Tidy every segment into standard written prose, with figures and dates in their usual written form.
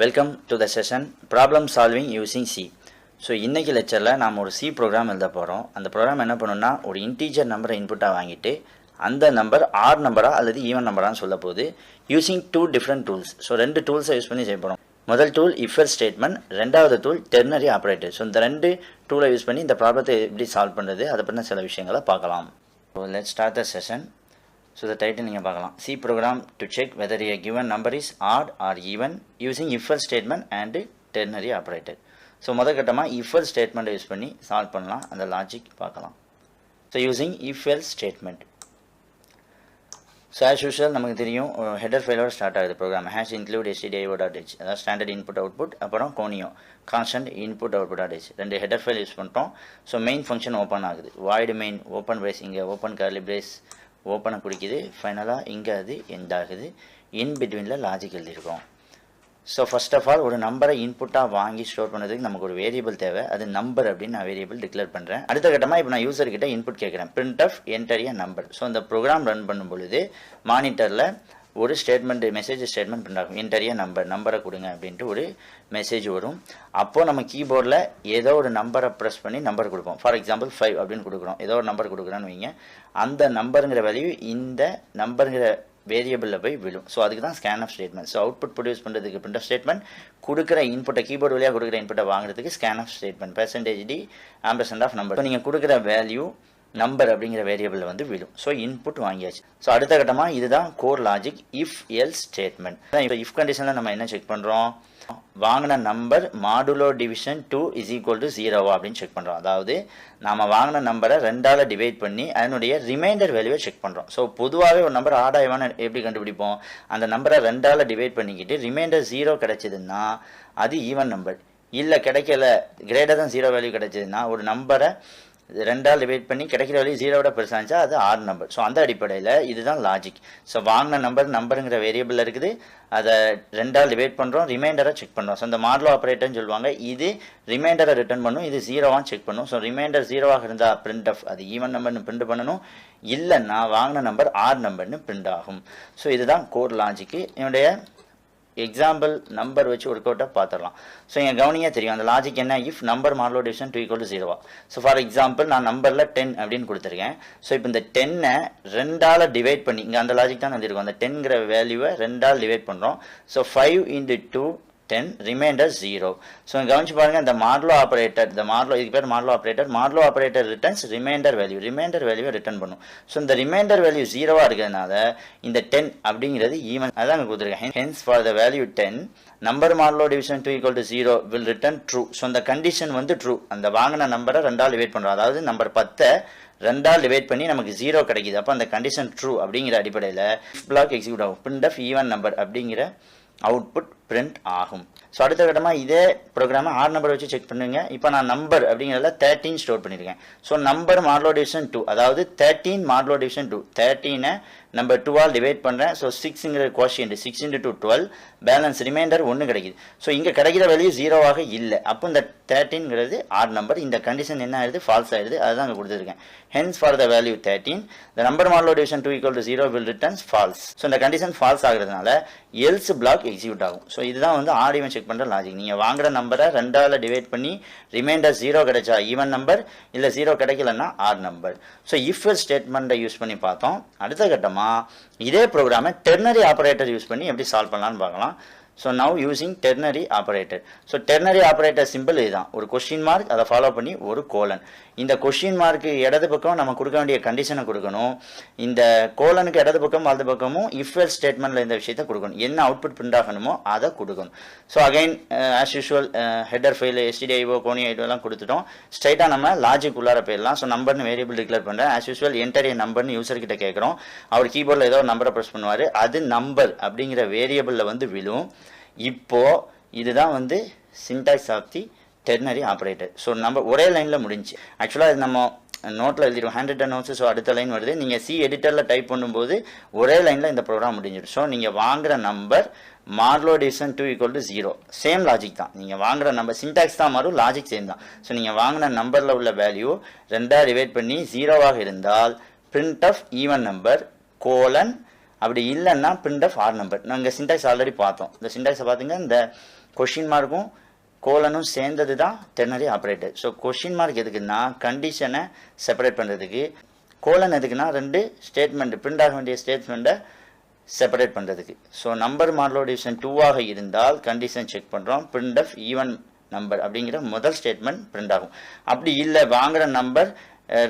Welcome to the session problem solving using C. So இன்றைக்கி லெக்சரில் நாம் ஒரு சி ப்ரோக்ராம் எழுத போகிறோம். அந்த ப்ரோக்ராம் என்ன பண்ணணும்னா, ஒரு இன்டீஜர் நம்பரை இன்புட்டாக வாங்கிட்டு அந்த நம்பர் ஆட் நம்பரா அல்லது ஈவன் நம்பரான்னு சொல்ல போது using two different tools. So ரெண்டு டூல்ஸை யூஸ் பண்ணி செய்ய போகிறோம். முதல் டூல் இஃப் எல்ஸ் ஸ்டேட்மெண்ட், ரெண்டாவது டூல் டெர்னரி ஆப்ரேட்டர். ஸோ இந்த ரெண்டு டூலை யூஸ் பண்ணி இந்த ப்ராப்ளத்தை எப்படி சால்வ் பண்ணுறது அதை பற்றின சில விஷயங்களை பார்க்கலாம். So let's start the session. So the title நீங்கள் பார்க்கலாம், C program to check whether a given number is odd or even using if else statement and ternary operator. So முதல் கட்டமாக if else statement யூஸ் பண்ணி solve பண்ணலாம். அந்த logic பார்க்கலாம். So using if else statement. So as usual நமக்கு தெரியும், header ஃபைலோட start ஆகுது program. Hash include stdio.h, அதாவது ஸ்டாண்டர்ட் இன்புட் அவுட்புட், அப்புறம் கோனியோ கான்ஸ்டன்ட் இன்புட் அவுட்புட்.h, ரெண்டு ஹெடர் ஃபைல் யூஸ் பண்ணிட்டோம். ஸோ மெயின் ஃபங்க்ஷன் ஓப்பன் ஆகுது. வாய்டு மெயின் ஓப்பன் பிரேஸ், இங்கே ஓப்பன் கர்லி பிரேஸ் ஓப்பனை குடிக்குது. ஃபைனலாக இங்கே அது எண்ட் ஆகுது. இன் பிட்வீனில் லாஜிக் எழுதியிருக்கோம். ஸோ ஃபர்ஸ்ட் ஆஃப் ஆல் ஒரு நம்பரை இன்புட்டாக வாங்கி ஸ்டோர் பண்ணுறதுக்கு நமக்கு ஒரு வேரியபிள் தேவை. அது நம்பர் அப்படின்னு நான் வேரியபிள் டிக்ளேர் பண்ணுறேன். அடுத்த கட்டமாக இப்போ நான் யூசர்கிட்ட இன்புட் கேட்குறேன், printf enter a number. So அந்த ப்ரோக்ராம் ரன் பண்ணும் பொழுது மானிட்டரில் ஒரு ஸ்டேட்மெண்ட், மெசேஜ் ஸ்டேட்மெண்ட் பிரிண்ட் ஆகும். என்டர் எ நம்பரை கொடுங்க அப்படின்ட்டு ஒரு மெசேஜ் வரும். அப்போது நம்ம கீபோர்டில் ஏதோ ஒரு நம்பரை ப்ரெஸ் பண்ணி நம்பர் கொடுப்போம். ஃபார் எக்ஸாம்பிள் 5 அப்படின்னு கொடுக்குறோம். ஏதோ ஒரு நம்பர் கொடுக்குறோன்னு வைங்க. அந்த நம்பருங்கிற வேல்யூ இந்த நம்பருங்கிற வேரியபிளில் போய் விழும். ஸோ அதுக்கு தான் scanf statement. So output produce பண்ணுறதுக்கு பிரிண்ட் ஆஃப் ஸ்டேட்மெண்ட், கொடுக்குற இன்புட்டை கீபோர்டு வழியாக கொடுக்குற இன்புட்டை வாங்குறதுக்கு scanf statement, %d ampersand of number. So நீங்கள் கொடுக்குற வேல்யூ நம்பர் அப்படிங்கிற வேரியபிளில் வந்து விழும். ஸோ இன்புட் வாங்கியாச்சு. ஸோ அடுத்த கட்டமாக இதுதான் core logic if else statement. இப்போ இஃப் கண்டிஷனில் நம்ம என்ன செக் பண்ணுறோம், வாங்கின number modulo division 2 is equal to 0 அப்படின்னு செக் பண்ணுறோம். அதாவது நாம் வாங்கின நம்பரை 2ஆல் டிவைட் பண்ணி அதனுடைய ரிமைண்டர் வேல்யூவை செக் பண்ணுறோம். ஸோ பொதுவாகவே ஒரு நம்பர் ஆடாயவான எப்படி கண்டுபிடிப்போம், அந்த நம்பரை 2ஆல் டிவைட் பண்ணிக்கிட்டு ரிமைண்டர் 0 கிடைச்சதுன்னா அது ஈவன் நம்பர். இல்லை கிடைக்கல, கிரேட்டர் தான் 0 வேல்யூ கிடைச்சதுன்னா ஒரு நம்பரை 2ஆல் டிவைட் பண்ணி கிடைக்கிற வேல்யூ 0விட பெருசாக இருந்துச்சா அது ஆட் நம்பர். ஸோ அந்த அடிப்படையில் இதுதான் லாஜிக். ஸோ வாங்கின நம்பருங்கிற வேரியபிள் இருக்குது, அதை 2ஆல் டிவைட் பண்ணுறோம், ரிமைண்டரை செக் பண்ணுறோம். ஸோ இந்த மாடலோ ஆப்ரேட்டர்னு சொல்லுவாங்க. இது ரிமைண்டரை ரிட்டர்ன் பண்ணும், இது 0வான்னு செக் பண்ணும். ஸோ ரிமைண்டர் 0வாக இருந்தால் பிரிண்ட் ஆஃப் அது ஈவன் நம்பர்னு பிரிண்ட் பண்ணணும், இல்லைன்னா வாங்கின நம்பர் ஆட் நம்பர்னு பிரிண்ட் ஆகும். ஸோ இதுதான் கோர் லாஜிக்கு. என்னுடைய எக்ஸாம்பிள் நம்பர் வச்சு ஒர்க் அவுட்டாக பார்த்துடலாம். ஸோ இங்கே கவனியாக தெரியும் அந்த லாஜிக் என்ன, if number modulo division 2 = 0. So for example நான் நம்பரில் 10 அப்படின்னு கொடுத்துருக்கேன். ஸோ இப்போ இந்த 10-ஐ 2ஆல் டிவைட் பண்ணி, இங்கே அந்த லாஜிக் தான் எழுதிருக்கோம், அந்த 10ங்கிற வேல்யூவை 2ஆல் டிவைட் பண்ணுறோம். So 5 × 2 10, reminder 0. ஸோ கவனிச்சு பாருங்கள், இந்த மாடலோ ஆப்ரேட்டர், இதுக்கு பேர் மாடலோ ஆப்ரேட்டர் ரிட்டர்ன்ஸ் ரிமைண்டர் வேல்யூவை ரிட்டர்ன் பண்ணும். ஸோ இந்த ரிமைண்டர் வேல்யூ 0வாக இருக்கிறதுனால இந்த 10 அப்படிங்கிறது ஈவன், அதான் அங்கே கொடுத்துருக்கேன். Hence for the value 10 number modulo division 2 = 0 will return true. So இந்த கண்டிஷன் வந்து ட்ரூ. அந்த வாங்கின நம்பரை 2ஆல் டிவைட் பண்ணுறோம், அதாவது நம்பர் 10-ஐ 2ஆல் டிவைட் பண்ணி நமக்கு 0 கிடைக்குது. அப்போ அந்த கண்டிஷன் ட்ரூ அப்படிங்கிற அடிப்படையில் பிளாக் எக்ஸிக்யூட் ஆகும். பிரிண்ட் ஆஃப் ஈவன் நம்பர் அப்படிங்கிற அவுட்புட் பிரிண்ட் ஆகும். ஸோ அடுத்த கட்டமாக இதே ப்ரோக்ராமை ஆட் நம்பர் வச்சு செக் பண்ணுங்க. இப்போ நான் நம்பர் அப்படிங்கிறதுல 13 ஸ்டோர் பண்ணியிருக்கேன். ஸோ நம்பர் மாடலோ டிவிஷன் 2, அதாவது 13 மாடலோ டிவிஷன் 2, 13-ஐ நம்பர் 2ஆல் டிவைட் பண்ணுறேன். ஸோ 6ங்கிற கோஷியன்ட், 6 × 2 12, பேலன்ஸ் ரிமைண்டர் 1 கிடைக்குது. ஸோ இங்கே கிடைக்கிற வேல்யூ 0வாக இல்லை. அப்போ இந்த 13ங்கிறது ஆட் நம்பர். இந்த கண்டிஷன் என்ன ஆயிடுது, ஃபால்ஸ் ஆயிடுது. அதுதான் அங்கே கொடுத்துருக்கேன். Hence for the value 13 the number modulo division 2 = 0 will returns false. So இந்த கண்டிஷன் ஃபால்ஸ் ஆகுறதுனால எல்ஸ் பிளாக் எக்ஸிக்யூட் ஆகும். ஸோ இதுதான் வந்து ஆட் ஈவன் செக் பண்ணுற லாஜிக். நீங்கள் வாங்குற நம்பரை 2ஆல் டிவைட் பண்ணி ரிமைண்டர் 0 கிடைச்சா ஈவன் நம்பர், இல்லை 0 கிடைக்கலன்னா add number. So if else ஸ்டேட்மெண்ட்டை யூஸ் பண்ணி பார்த்தோம். அடுத்த கட்டமாக இதே ப்ரோக்ராமை டெர்னரி ஆப்ரேட்டர் யூஸ் பண்ணி எப்படி சால்வ் பண்ணலான்னு பார்க்கலாம். So now using ternary operator. So ternary operator simple இதுதான், ஒரு கொஸ்டின் மார்க், அதை ஃபாலோ பண்ணி ஒரு கோலன். இந்த கொஸ்டின் மார்க்கு இடது பக்கம் நம்ம கொடுக்க வேண்டிய கண்டிஷனை கொடுக்கணும், இந்த கோலனுக்கு இடது பக்கம் வலது பக்கமும் இஃப் எல்ஸ் ஸ்டேட்மெண்ட்டில் இந்த விஷயத்தை கொடுக்கணும், என்ன அவுட்புட் பிரிண்ட் ஆகணுமோ அதை கொடுக்கணும். So again as usual header file stdio கோனியோ எல்லாம் கொடுத்துட்டோம். ஸ்ட்ரைட்டாக நம்ம லாஜிக் உள்ளார போயிடலாம். ஸோ நம்பர்னு வேரியபிள் டிக்ளேர் பண்ணுறேன். ஆஸ் யூஷுவல் என்டர் எ நம்பர்னு யூசர்கிட்ட கேட்குறோம். அவர் கீபோர்டில் ஏதோ ஒரு நம்பரை ப்ரெஸ் பண்ணுவார், அது நம்பர் அப்படிங்கிற வேரியபிளில் வந்து விழும். இப்போ இதுதான் வந்து syntax of the ternary operator. So நம்ம ஒரே லைனில் முடிஞ்சு. ஆக்சுவலாக இது நம்ம நோட்டில் எழுதிடுவோம், ஹேண்ட் ரிட்டன் நோட்ஸ். ஸோ அடுத்த லைன் வருது, நீங்கள் சி எடிட்டரில் டைப் பண்ணும்போது ஒரே லைனில் இந்த ப்ரோக்ராம் முடிஞ்சிடும். ஸோ நீங்கள் வாங்குகிற number modulo division 2 = 0, same logic தான். நீங்கள் வாங்குகிற நம்பர் சின்டாக்ஸ் தான் மாறும், லாஜிக் சேம் தான். ஸோ நீங்கள் வாங்கின நம்பரில் உள்ள வேல்யூ 2ஆல் டிவைட் பண்ணி 0வாக இருந்தால் print of even number colon அப்படி இல்லைன்னா பிரிண்ட் ஆஃப் ஆர் நம்பர். நாங்கள் சின்டாக்ஸ் ஆல்ரெடி பார்த்தோம். இந்த சின்டாக்ஸை பார்த்துங்க, இந்த கொஷின் மார்க்கும் கோலனும் சேர்ந்தது தான் ternary operator. So question mark எதுக்குன்னா கண்டிஷனை செப்பரேட் பண்ணுறதுக்கு, கோலன் எதுக்குன்னா ரெண்டு ஸ்டேட்மெண்ட் பிரிண்ட் ஆக வேண்டிய ஸ்டேட்மெண்ட்டை செப்பரேட் பண்ணுறதுக்கு. ஸோ நம்பர் மாடலோட டிவிஷன் 2ஆக இருந்தால் கண்டிஷன் செக் பண்ணுறோம், பிரிண்ட் ஆஃப் ஈவன் நம்பர் அப்படிங்கிற முதல் ஸ்டேட்மெண்ட் பிரிண்ட் ஆகும். அப்படி இல்லை வாங்குகிற நம்பர்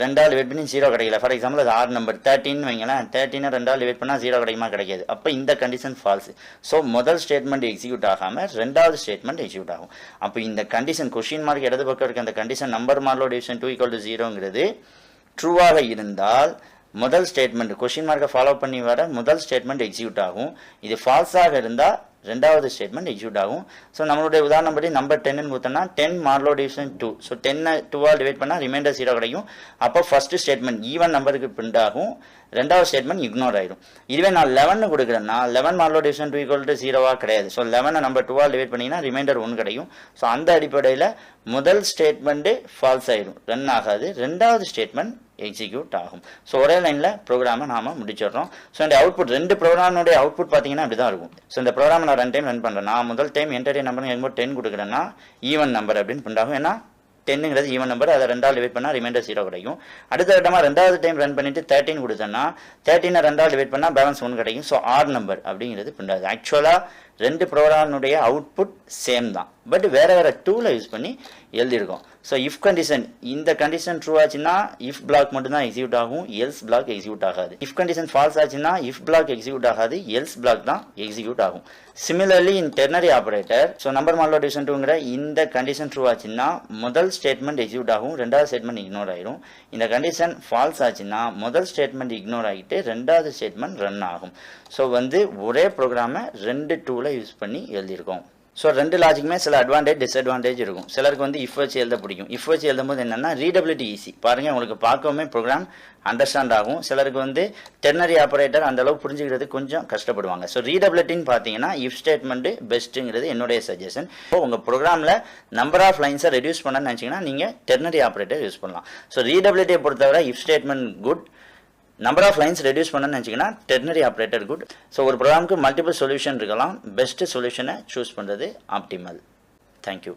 ரெண்டாவது டிவைட் பண்ணி 0 கிடைக்கல, ஃபார் எக்ஸாம்பிள் அது ஆர் நம்பர் 13 வைங்களேன், 13 ரெண்டாவது டிவைட் பண்ணால் 0 கிடைக்குமா, கிடைக்காது. அப்போ இந்த கண்டிஷன் ஃபால்ஸ். ஸோ முதல் ஸ்டேட்மெண்ட் எக்ஸிக்யூட் ஆகாமல் ரெண்டாவது ஸ்டேட்மெண்ட் எக்ஸிக்யூட் ஆகும். அப்போ இந்த கண்டிஷன் கொஷின் மார்க் இடது பக்கம் இருக்க அந்த கண்டிஷன் நம்பர் மாடலோட டிவிஷன் 2 = 0ங்கிறது ட்ரூவாக இருந்தால் முதல் ஸ்டேட்மெண்ட் கொஷின் மார்க்கை ஃபாலோ பண்ணி வர முதல் ஸ்டேட்மெண்ட் எக்ஸிக்யூட் ஆகும். இது ஃபால்ஸாக இருந்தால் ரெண்டாவது ஸ்டேட்மெண்ட் எக்ஸிக்யூட் ஆகும். ஸோ நம்மளுடைய உதாரணப்படி நம்பர் 10ன்னு கொடுத்தோம்னா 10 மாடலோ டிவிஷன் 2. ஸோ 10 2ஆல் டிவைட் பண்ணால் ரிமைண்டர் 0 கிடைக்கும். அப்போ ஃபர்ஸ்ட் ஸ்டேட்மெண்ட் ஈவன் நம்பருக்கு பிரிண்ட் ஆகும், ரெண்டாவது ஸ்டேட்மெண்ட் இக்னோர் ஆயிடும். இதுவே நான் 11 கொடுக்குறேன்னா 11 மாடலோ டிவிஷன் 2 = 0 கிடையாது. ஸோ 11 நம்பர் 2ஆல் டிவைட் பண்ணிங்கன்னா ரிமைண்டர் 1 கிடைக்கும். ஸோ அந்த அடிப்படையில் முதல் ஸ்டேட்மெண்ட்டு ஃபால்ஸ் ஆயிடும், ரன் ஆகாது, ரெண்டாவது ஸ்டேட்மெண்ட் எக்ஸிக்யூட் ஆகும். ஸோ ஒரே லைனில் ப்ரோக்ராமை நாம் முடிச்சிடுறோம். ஸோ இந்த அவுட்புட் ரெண்டு ப்ரோக்ராமுடைய அவுட்புட் பார்த்தீங்கன்னா அப்படி தான் இருக்கும். ஸோ இந்த ப்ரோக்ராமை நான் 2 டைம் ரன் பண்ணுறேன். நான் முதல் டைம் என்டர் நம்பர் எங்கே 10 கொடுக்குறேன்னா ஈவன் நம்பர் அப்படின்னு பிரிண்ட் ஆகும். ஏன்னா 10ங்கிறது ஈவன் நம்பர், அதை ரெண்டாவது டிவைட் பண்ணால் ரிமைண்டர் 0 கிடைக்கும். அடுத்த கட்டமாக ரெண்டாவது டைம் ரன் பண்ணிட்டு 13 கொடுத்தேன்னா 13 ரெண்டாவது டிவைட் பண்ணால் பேலன்ஸ் 1 கிடைக்கும். ஸோ ஆர் நம்பர் அப்படிங்கிறது பிரிண்ட் ஆகுது. ஆக்சுவலாக ரெண்டு ப்ரோக்ராமுடைய அவுட்புட் சேம் தான், பட் வேறு வேறு டூலை யூஸ் பண்ணி எழுதியிருக்கோம். ஸோ இஃப் கண்டிஷன், இந்த கண்டிஷன் ட்ரூ ஆச்சுன்னா இஃப் பிளாக் மட்டும்தான் எக்ஸிக்யூட் ஆகும், எல்ஸ் பிளாக் எக்ஸிக்யூட் ஆகாது. இஃப் கண்டிஷன் ஃபால்ஸ் ஆச்சுன்னா இஃப் பிளாக் எக்ஸிக்யூட் ஆகாது, எல்ஸ் பிளாக் தான் எக்ஸிக்யூட் ஆகும். Similarly in ternary operator, so number modulo division 2ங்கிற இந்த கண்டிஷன் ட்ரூ ஆச்சுன்னா முதல் ஸ்டேட்மெண்ட் எக்ஸிக்யூட் ஆகும், ரெண்டாவது ஸ்டேட்மெண்ட் இக்னோர் ஆயிடும். இந்த கண்டிஷன் ஃபால்ஸ் ஆச்சுன்னா முதல் ஸ்டேட்மெண்ட் இக்னோர் ஆகிட்டு ரெண்டாவது ஸ்டேட்மெண்ட் ரன் ஆகும். ஸோ ஒரே ப்ரோக்ராமை ரெண்டு டூலை யூஸ் பண்ணி எழுதியிருக்கோம். ஸோ ரெண்டு லாஜிக்குமே சில அட்வான்டேஜ் டிஸ்அட்வான்டேஜ் இருக்கும். சிலருக்கு இஃப் வச்சு எழுத பிடிக்கும். இஃப் வச்சு எழுதும்போது என்னென்னா ரீடபிலிட்டி ஈஸி, பாருங்கள் உங்களுக்கு பார்க்கவுமே ப்ரோக்ராம் அண்டர்ஸ்டாண்ட் ஆகும். சிலருக்கு டெர்னரி ஆப்ரேட்டர் அந்த அளவு புரிஞ்சுக்கிறது கொஞ்சம் கஷ்டப்படுவாங்க. ஸோ ரீடபிலிட்டின்னு பார்த்தீங்கன்னா இஃப் ஸ்டேட்மெண்ட் பெஸ்ட்டுங்கிறது என்னுடைய சஜஷன். இப்போ உங்கள் ப்ரோக்ராமில் நம்பர் ஆஃப் லைன்ஸை ரெடியூஸ் பண்ணணும்னு நினச்சிங்கன்னா நீங்கள் டெர்னரி ஆப்ரேட்டர் யூஸ் பண்ணலாம். ஸோ ரீடபிலிட்டியை பொறுத்தவரை if statement good, number of lines reduce பண்ணணும்னு நினச்சிங்கன்னா டெர்னரி ஆப்ரேட்டர் குட். ஸோ ஒரு ப்ரோக்ராமுக்கு மல்டிபிள் சொல்யூஷன் இருக்கலாம், பெஸ்ட் சொல்யூஷனை சூஸ் பண்ணுறது ஆப்டிமல். தேங்க்யூ.